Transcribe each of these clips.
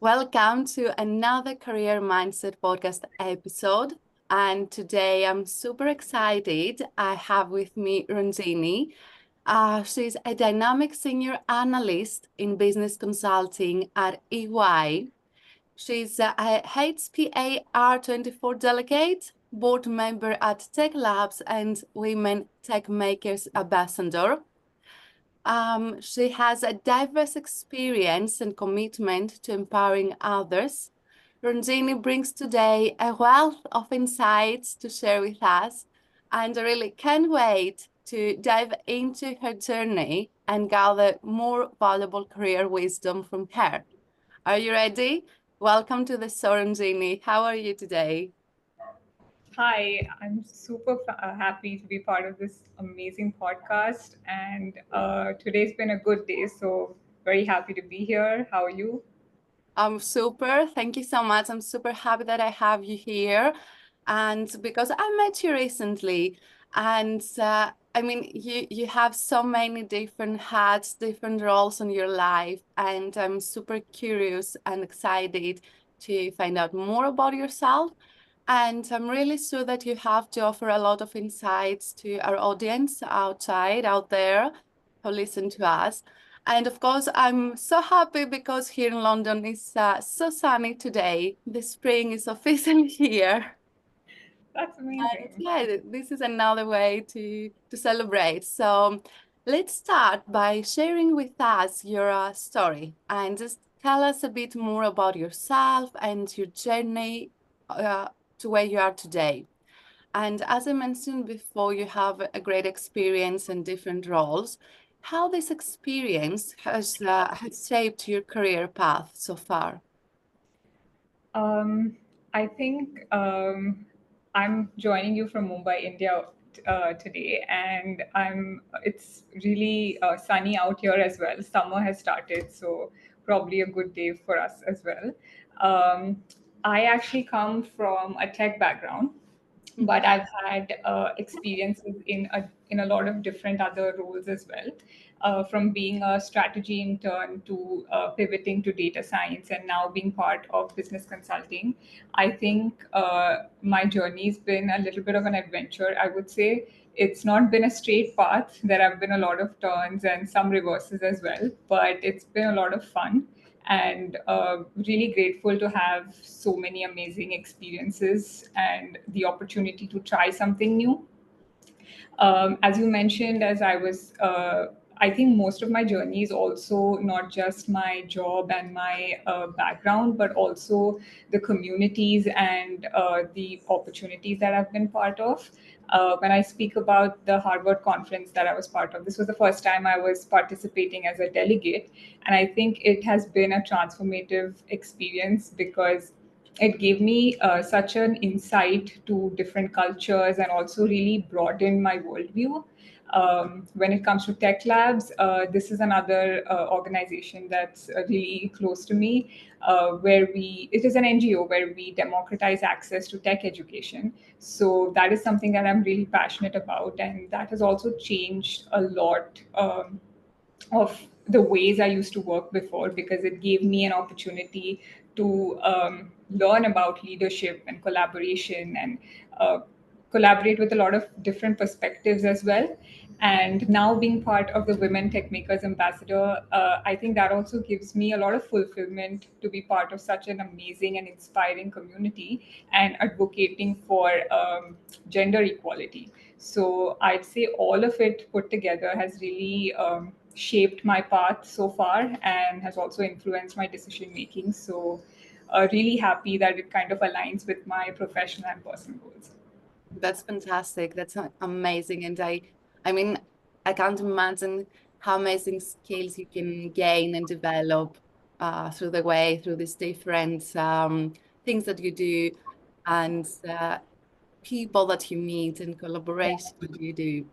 Welcome to another Career Mindset podcast episode. And today I'm super excited. I have with me Ranjini. She's a dynamic senior analyst in business consulting at EY. She's a HPA R24 delegate, board member at Tech Labs, and Women Tech Makers Ambassador. She has a diverse experience and commitment to empowering others. Ranjini brings today a wealth of insights to share with us, and I really can't wait to dive into her journey and gather more valuable career wisdom from her. Are you ready? Welcome to the show, Ranjini. How are you today? Hi, I'm super happy to be part of this amazing podcast. And today's been a good day, so very happy to be here. How are you? I'm super. Thank you so much. I'm super happy that I have you here. And because I met you recently, and I mean, you have so many different hats, different roles in your life, and I'm super curious and excited to find out more about yourself. And I'm really sure that you have to offer a lot of insights to our audience out there who listen to us. And of course, I'm so happy because here in London is so sunny today. The spring is officially here. That's And amazing. yeah, this is another way to celebrate. So let's start by sharing with us your story and just tell us a bit more about yourself and your journey uh, to where you are today. And as I mentioned before, you have a great experience in different roles. How this experience has shaped your career path so far? Um, I think I'm joining you from Mumbai, India today, and I'm. It's really sunny out here as well. Summer has started, so probably a good day for us as well. Um, I actually come from a tech background, but Mhm. I've had experiences in a lot of different other roles as well, from being a strategy intern to pivoting to data science and now being part of business consulting. I think my journey's been a little bit of an adventure. I would say it's not been a straight path. There have been a lot of turns and some reverses as well, but it's been a lot of fun and really grateful to have so many amazing experiences and the opportunity to try something new. As you mentioned, as I think most of my journey is also not just my job and my background, but also the communities and the opportunities that I've been part of. When I speak about the Harvard conference that I was part of, this was the first time I was participating as a delegate. And I think it has been a transformative experience because it gave me such an insight to different cultures and also really broadened my worldview. When it comes to tech labs, this is another organization that's really close to me, where it is an NGO where we democratize access to tech education. So that is something that I'm really passionate about, and that has also changed a lot. Of the ways I used to work before because it gave me an opportunity to learn about leadership and collaboration and collaborate with a lot of different perspectives as well. And now being part of the Women Tech Makers Ambassador, I think that also gives me a lot of fulfillment to be part of such an amazing and inspiring community and advocating for gender equality. So I'd say all of it put together has really shaped my path so far and has also influenced my decision making. So really happy that it kind of aligns with my professional and personal goals. That's fantastic. That's amazing. And I mean, I can't imagine how amazing skills you can gain and develop through these different things that you do and people that you meet and collaboration that you do.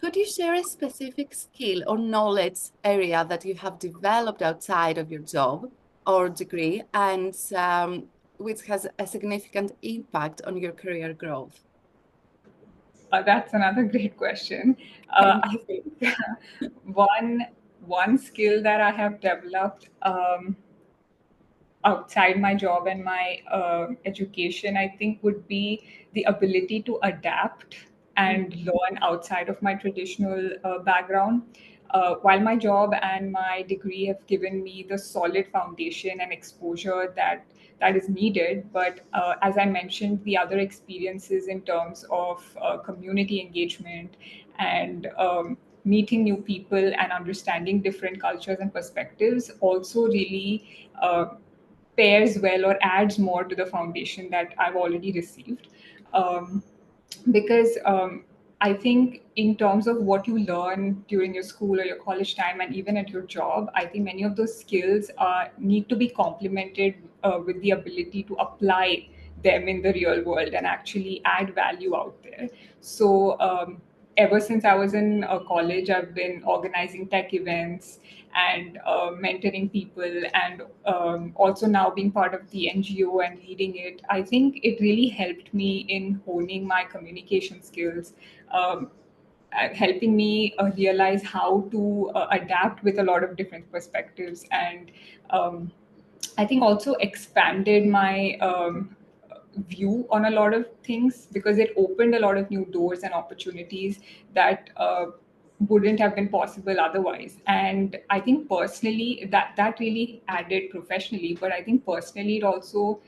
Could you share a specific skill or knowledge area that you have developed outside of your job or degree and which has a significant impact on your career growth? That's another great question. Thank I you. think one one skill that I have developed. outside my job and my education, I think, would be the ability to adapt and learn outside of my traditional background. While my job and my degree have given me the solid foundation and exposure that is needed, but as I mentioned, the other experiences in terms of community engagement and meeting new people and understanding different cultures and perspectives also really pairs well or adds more to the foundation that I've already received. Um, because I think, in terms of what you learn during your school or your college time, and even at your job, I think many of those skills need to be complemented with the ability to apply them in the real world and actually add value out there. So, ever since I was in college, I've been organizing tech events and mentoring people, and also now being part of the NGO and leading it. I think it really helped me in honing my communication skills. Um, Helping me realize how to adapt with a lot of different perspectives, and um, I think also expanded my view on a lot of things, because it opened a lot of new doors and opportunities that wouldn't have been possible otherwise. And I think personally that really added professionally, but I think personally it also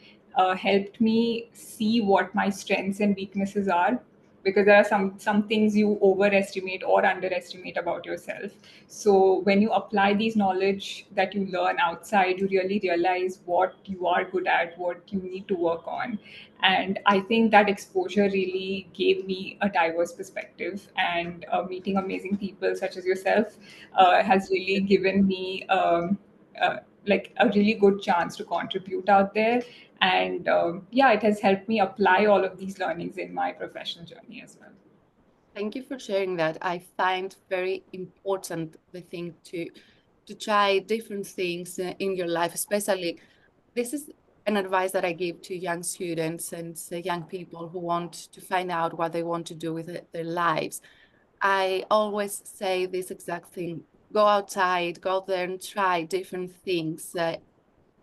helped me see what my strengths and weaknesses are, because there are some things you overestimate or underestimate about yourself. So when you apply these knowledge that you learn outside, you really realize what you are good at, what you need to work on. And I think that exposure really gave me a diverse perspective, and meeting amazing people such as yourself has really given me like a really good chance to contribute out there. And yeah, it has helped me apply all of these learnings in my professional journey as well. Thank you for sharing that. I find very important the thing to try different things in your life, especially this is an advice that I give to young students and young people who want to find out what they want to do with their lives. I always say this exact thing. Go outside, go out there and try different things.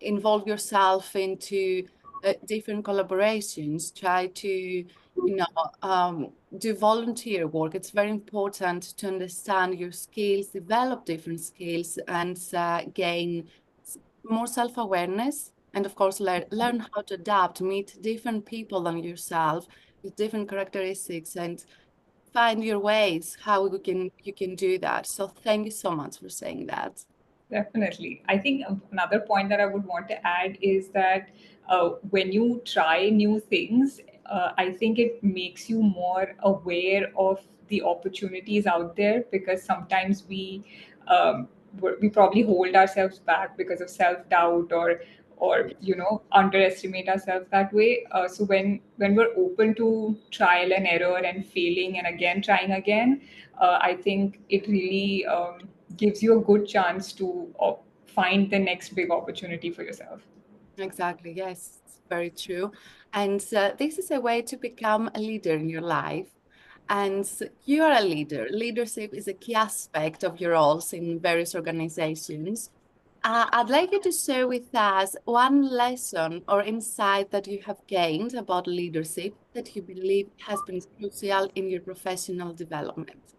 Involve yourself into different collaborations. Try to, do volunteer work. It's very important to understand your skills, develop different skills, and gain more self-awareness. And of course, learn how to adapt, meet different people than yourself with different characteristics, and find your ways how you can do that. So thank you so much for saying that. Definitely. I think another point that I would want to add is that when you try new things, I think it makes you more aware of the opportunities out there, because sometimes um, we probably hold ourselves back because of self doubt, or underestimate ourselves that way. So when we're open to trial and error and failing and again trying again, I think it really gives you a good chance to find the next big opportunity for yourself. Exactly. Yes, it's very true. And this is a way to become a leader in your life. And you are a leader. Leadership is a key aspect of your roles in various organizations. I'd like you to share with us one lesson or insight that you have gained about leadership that you believe has been crucial in your professional development.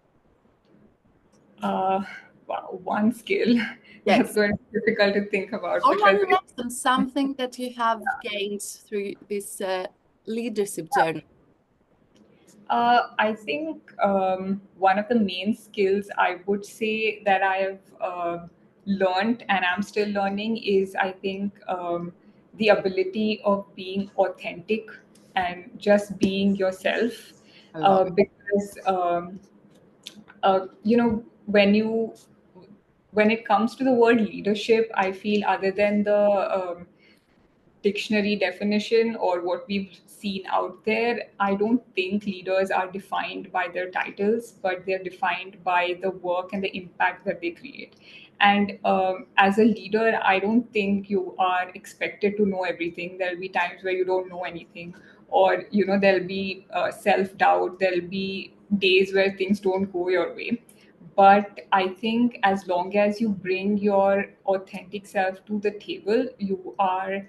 Uh, wow, one skill. That's Yes. going to be difficult to think about, Or because one lesson, something that you have gained through this leadership journey. I think one of the main skills I would say that I have learned and I'm still learning is, I think, the ability of being authentic and just being yourself. I love it. Because when it comes to the word leadership, I feel, other than the dictionary definition or what we've seen out there, I don't think leaders are defined by their titles, but they're defined by the work and the impact that they create. And as a leader, I don't think you are expected to know everything. There'll be times where you don't know anything, or there'll be self doubt. There'll be days where things don't go your way. But I think as long as you bring your authentic self to the table, you are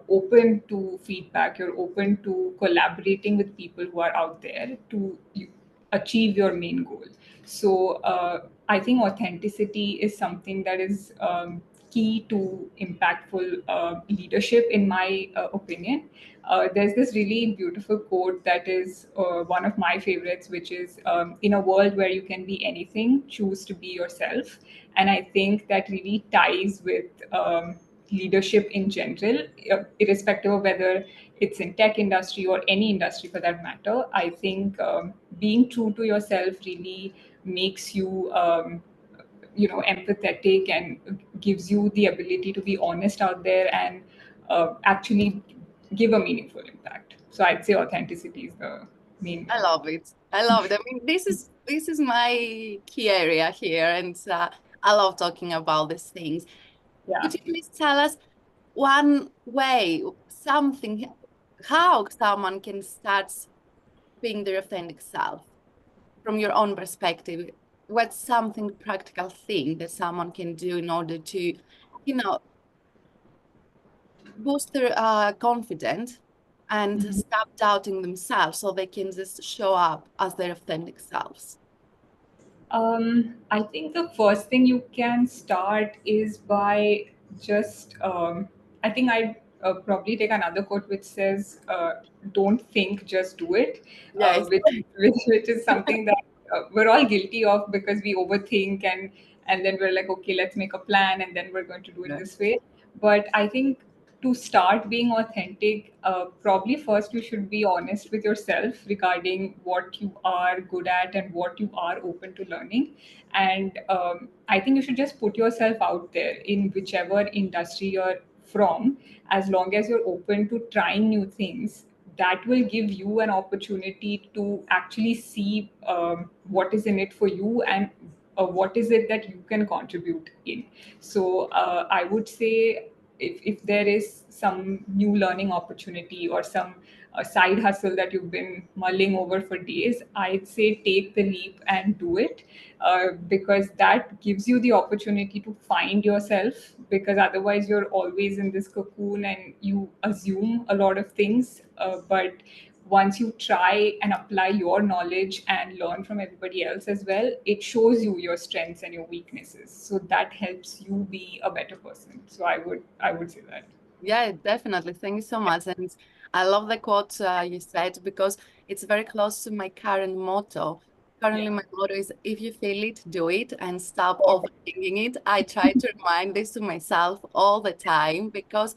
open to feedback, you're open to collaborating with people who are out there to achieve your main goal. So I think authenticity is something that is key to impactful leadership, in my opinion. There's this really beautiful quote that is one of my favorites, which is, in a world where you can be anything, choose to be yourself. And I think that really ties with leadership in general, irrespective of whether it's in tech industry or any industry for that matter. I think being true to yourself really makes you empathetic and gives you the ability to be honest out there and actually give a meaningful impact. So I'd say authenticity is the main I one. love it. I love it. I mean, this is my key area here, and I love talking about these things. Yeah. Could you please tell us one way, something, how someone can start being their authentic self from your own perspective? What's something practical thing that someone can do in order to, you know, boost their confidence and stop doubting themselves so they can just show up as their authentic selves? I think the first thing you can start is by just, I think I probably take another quote which says, don't think, just do it, Yes. which is something that we're all guilty of because we overthink and then we're like, okay, let's make a plan and then we're going to do it Yeah. this way. But I think to start being authentic, probably first you should be honest with yourself regarding what you are good at and what you are open to learning. And I think you should just put yourself out there in whichever industry you're from. As long as you're open to trying new things, that will give you an opportunity to actually see what is in it for you and what is it that you can contribute in. So I would say, if there is some new learning opportunity or some side hustle that you've been mulling over for days, I'd say take the leap and do it, because that gives you the opportunity to find yourself, because otherwise you're always in this cocoon and you assume a lot of things. But once you try and apply your knowledge and learn from everybody else as well, it shows you your strengths and your weaknesses, so that helps you be a better person. So I would say that. Yeah, definitely. Thank you so much. And I love the quote you said because it's very close to my current motto. Currently, Yeah. my motto is if you feel it, do it and stop Oh, overthinking it. I try to remind this to myself all the time because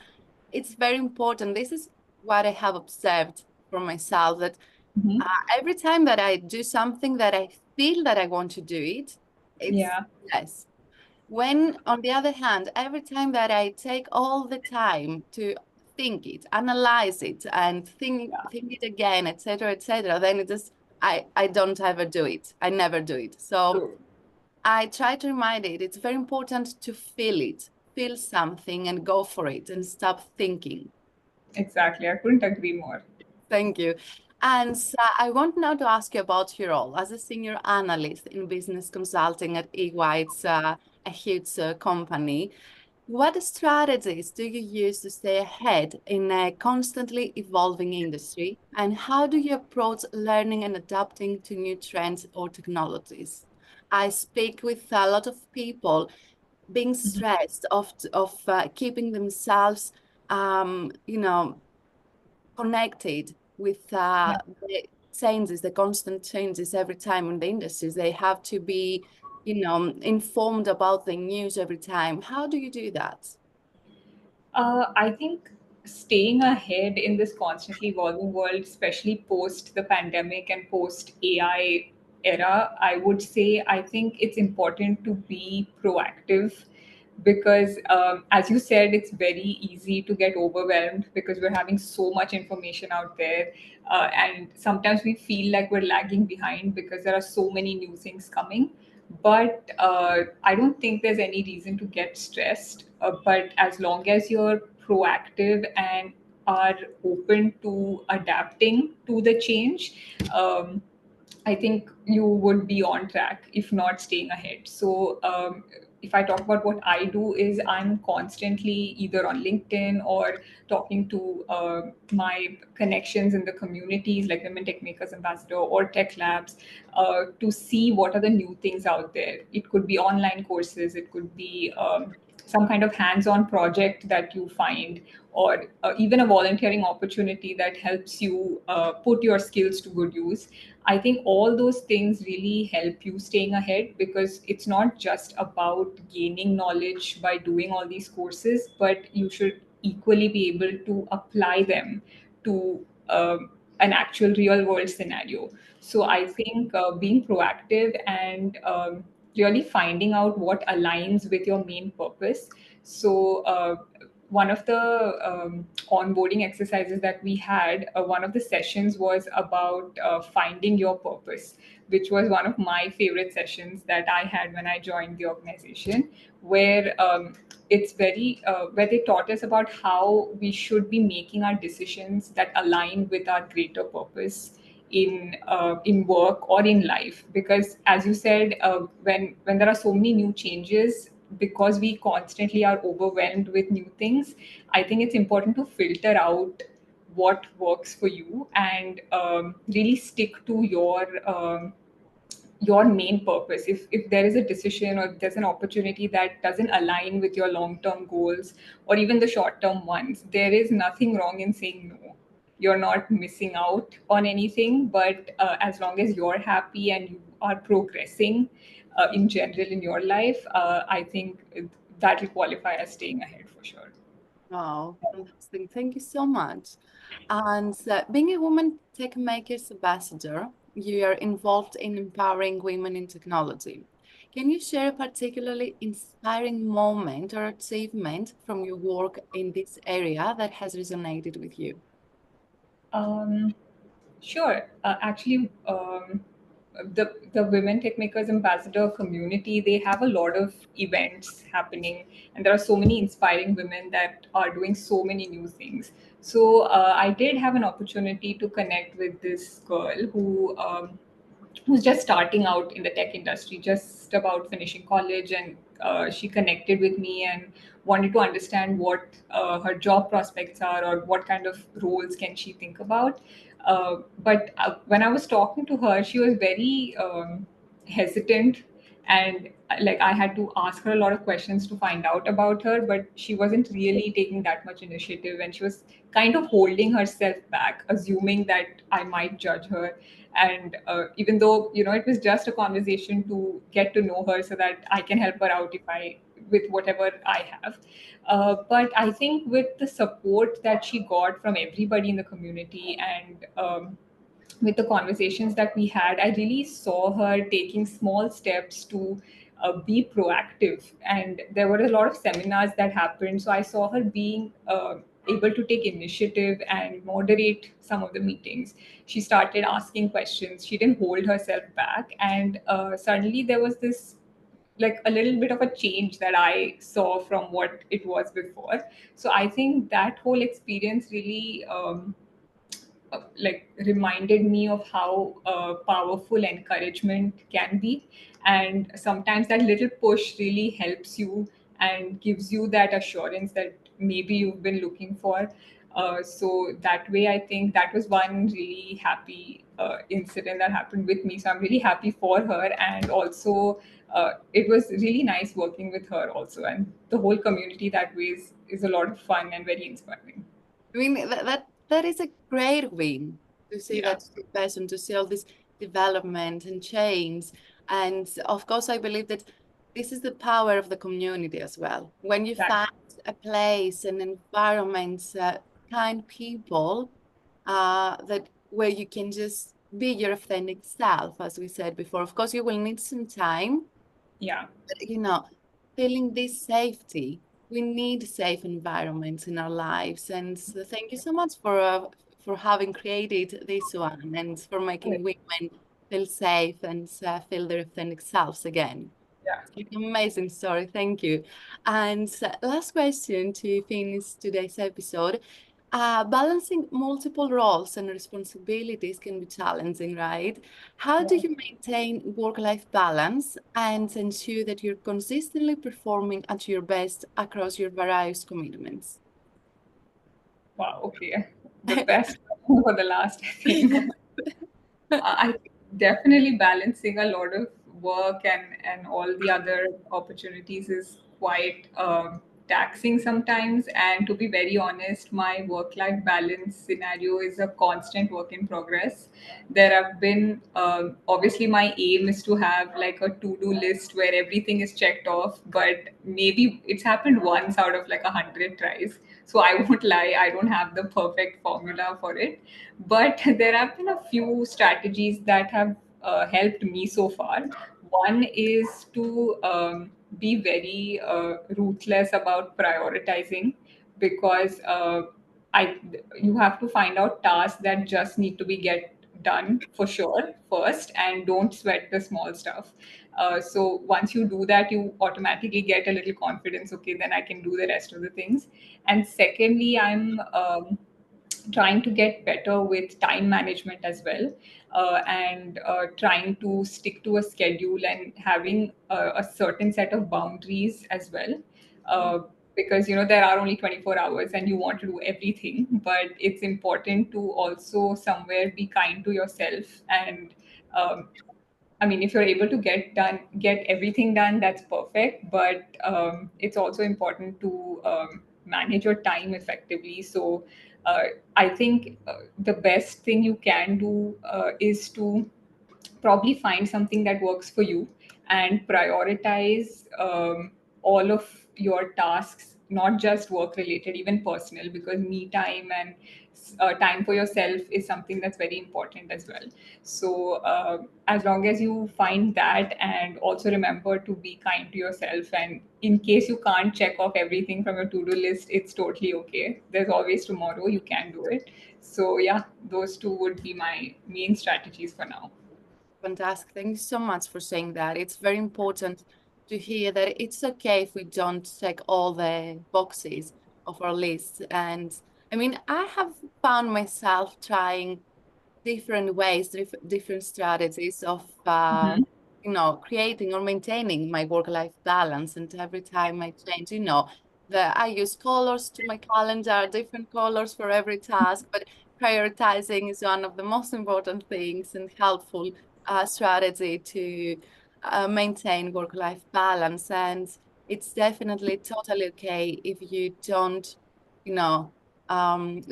it's very important. This is what I have observed for myself that mhm. every time that I do something that I feel that I want to do it, it's Yeah. yes. When, on the other hand, every time that I take all the time to think it, analyze it, and think it again, etc., then it just I don't ever do it. I never do it. So True. I try to remind it. It's very important to feel it, feel something, and go for it, and stop thinking. Exactly. I couldn't agree more. Thank you. And I want now to ask you about your role as a senior analyst in business consulting at EY. It's a huge company. What strategies do you use to stay ahead in a constantly evolving industry? And how do you approach learning and adapting to new trends or technologies? I speak with a lot of people being stressed of keeping themselves, you know, connected with Yeah. the changes, the constant changes every time in the industries. They have to be, informed about the news every time. How do you do that? I think staying ahead in this constantly evolving world, especially post the pandemic and post AI era, I would say I think it's important to be proactive, because, as you said, it's very easy to get overwhelmed because we're having so much information out there. And sometimes we feel like we're lagging behind because there are so many new things coming. But I don't think there's any reason to get stressed. But as long as you're proactive and are open to adapting to the change, I think you would be on track, if not staying ahead. So, if I talk about what I do, is I'm constantly either on LinkedIn or talking to my connections in the communities like Women Tech Makers Ambassador or Tech Labs to see what are the new things out there. It could be online courses, it could be some kind of hands-on project that you find, or even a volunteering opportunity that helps you put your skills to good use. I think all those things really help you staying ahead, because it's not just about gaining knowledge by doing all these courses, but you should equally be able to apply them to an actual real world scenario. So I think being proactive and really finding out what aligns with your main purpose. So one of the onboarding exercises that we had, one of the sessions was about finding your purpose, which was one of my favorite sessions that I had when I joined the organization, where it's very where they taught us about how we should be making our decisions that align with our greater purpose in work or in life. Because as you said, when there are so many new changes, because we constantly are overwhelmed with new things, I think it's important to filter out what works for you and really stick to your main purpose. If there is a decision or if there's an opportunity that doesn't align with your long term goals or even the short term ones, there is nothing wrong in saying no. You're not missing out on anything, but as long as you're happy and you are progressing in general in your life, I think that will qualify as staying ahead for sure. Wow, fantastic. Thank you so much. And being a woman tech makers ambassador, you are involved in empowering women in technology. Can you share a particularly inspiring moment or achievement from your work in this area that has resonated with you? Um, Sure. Actually, the Women Tech Makers Ambassador community, they have a lot of events happening, and there are so many inspiring women that are doing so many new things. So I did have an opportunity to connect with this girl who's just starting out in the tech industry, just about finishing college, and she connected with me and wanted to understand what her job prospects are or what kind of roles can she think about. But when I was talking to her, she was very hesitant, and like I had to ask her a lot of questions to find out about her, but she wasn't really taking that much initiative, and she was kind of holding herself back, assuming that I might judge her. And even though it was just a conversation to get to know her so that I can help her out if I with whatever I have. But I think with the support that she got from everybody in the community, and with the conversations that we had, I really saw her taking small steps to be proactive. And there were a lot of seminars that happened. So I saw her being able to take initiative and moderate some of the meetings. She started asking questions. She didn't hold herself back. And suddenly there was this, like, a little bit of a change that I saw from what it was before. So I think that whole experience really like reminded me of how powerful encouragement can be, and sometimes that little push really helps you and gives you that assurance that maybe you've been looking for. So that way, I think that was one really happy incident that happened with me. So I'm really happy for her, and also it was really nice working with her also, and the whole community that way is a lot of fun and very inspiring. I mean, that is a great win to see Yeah. that person, to see all this development and change. And of course, I believe that this is the power of the community as well. When you find a place, an environment, kind people, that where you can just be your authentic self, as we said before. Of course, you will need some time, Yeah. you know, feeling this safety. We need safe environments in our lives. And so thank you so much for having created this one and for making women feel safe and feel their authentic selves again. Yeah. It's an amazing story. Thank you. And last question to finish today's episode. Balancing multiple roles and responsibilities can be challenging, right? How do you maintain work-life balance and ensure that you're consistently performing at your best across your various commitments? Wow, okay. The best for the last, I think. I think definitely balancing a lot of work and all the other opportunities is quite taxing sometimes. And to be very honest, my work-life balance scenario is a constant work in progress. There have been obviously my aim is to have like a to-do list where everything is checked off, but maybe it's happened once out of like 100 tries. So I won't lie, I don't have the perfect formula for it, but there have been a few strategies that have helped me so far. One is to be very ruthless about prioritizing, because I you have to find out tasks that just need to be get done for sure first, and don't sweat the small stuff. So once you do that, you automatically get a little confidence. Okay, then I can do the rest of the things. And secondly, I'm trying to get better with time management as well, and trying to stick to a schedule and having a certain set of boundaries as well, uh, because there are only 24 hours and you want to do everything, but it's important to also somewhere be kind to yourself. And um, I mean, if you're able to get everything done, that's perfect. But it's also important to manage your time effectively. So uh, I think the best thing you can do is to probably find something that works for you and prioritize all of your tasks, not just work related, even personal, because me time and time for yourself is something that's very important as well. So as long as you find that, and also remember to be kind to yourself, and in case you can't check off everything from your to-do list, it's totally okay. There's always tomorrow, you can do it. So yeah, those two would be my main strategies for now. Fantastic. Thank you so much for saying that. It's very important to hear that it's okay if we don't check all the boxes of our list. And I mean, I have found myself trying different ways, different strategies of, Mhm. creating or maintaining my work-life balance. And every time I change, I use colors to my calendar, different colors for every task, but prioritizing is one of the most important things and helpful strategy to maintain work-life balance. And it's definitely totally okay if you don't, you know,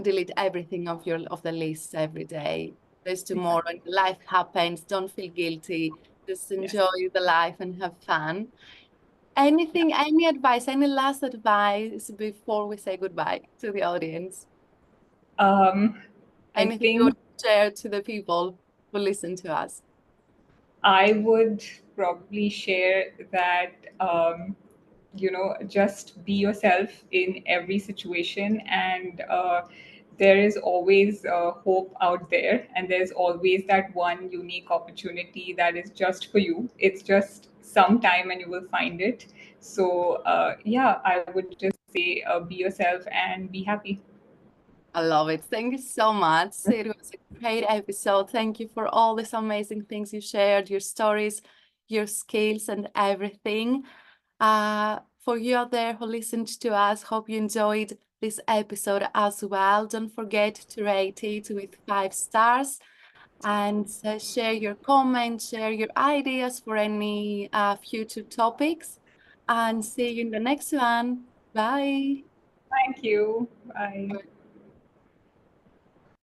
delete everything of the list every day. There's tomorrow Exactly. and life happens. Don't feel guilty. Just Yes. enjoy the life and have fun. Yeah. Anything, any advice, any last advice before we say goodbye to the audience? Um, I Anything you would think share to the people who listen to us? I would probably share that, just be yourself in every situation, and there is always hope out there, and there's always that one unique opportunity that is just for you. It's just some time and you will find it. So, yeah, I would just say be yourself and be happy. I love it. Thank you so much. It was a great episode. Thank you for all these amazing things you shared, your stories, your skills, and everything. For you out there who listened to us, hope you enjoyed this episode as well. Don't forget to rate it with 5 stars and share your comments, share your ideas for any future topics. And see you in the next one. Bye. Thank you. Bye.